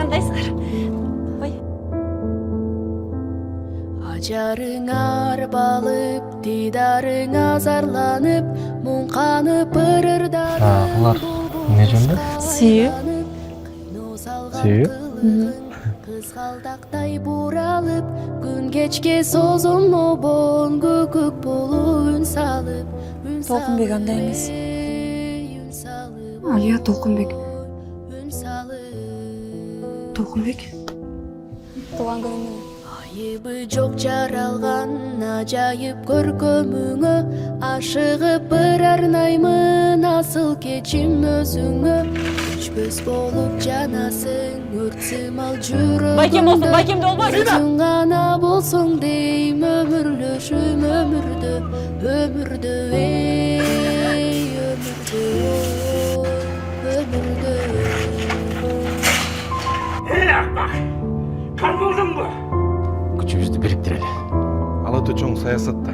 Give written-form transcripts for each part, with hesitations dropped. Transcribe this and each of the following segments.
кандайсыңар? Ой. Ажарың арбалып, дидарың азарланып, мұңқанып ырырдады. Алар не жөнді? Сүйүү. Сүйүү? Қызғалдақтай буралып, күн кечке созым обон, көкөк болу үн салып, Толкунбек андай эмес. Алия Толкунбек. Толкунбек? Туган күнүң менен. Айыбы жоқ жаралған ажайып көркөмүңө, ашығып бір арнаймын асыл кечим өзүңө. Өчпөс болып жанасың, өртсімал Байкем болсын, жүрөгүмдө. байкемде болбойт. Өзүң ғана болсоң дейм, өмүрлөшүм өмүрдө, өмүрдө, өмүрдө, өмүрдө. Kalmadın mı? Күчүбүздү бириктирели. Алаты чоң саясатта.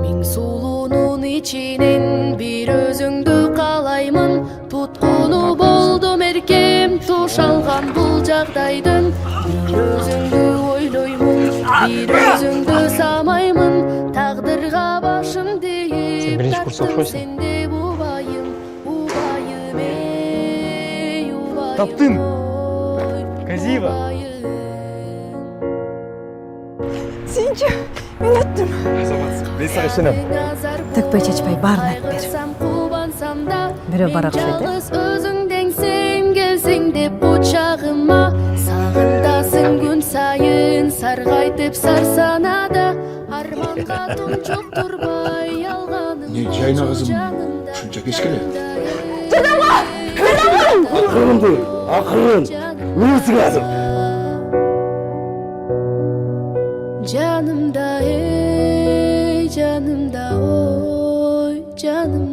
Миң сулунун ичинен бир өзүңдү каалаймын, туткуну болдум эркем туш алган бул жагдайдын. Бир өзүңдү ойлоймун, бир өзүңдү самаймын, тагдырга башым дейип. Сен биринчи курста окшойсуң. Сенде убайым, убайым, убайым. Таптың. Казиева. Сенчи, мен өттүм. Мен сага ишенем. Төкпөй чечпей баарын айтып бер. Бирөө бара окшойт, Өзүңдеңсең келсең деп кучагыма, сагындасың күн сайын саргайтып сарсанада, арманга тунчук турбай алганым. Ne çayına kızım? Şunca keşkele. Акырынды, акырын. Өлүсүң азыр. Canımda ey canımda oy canım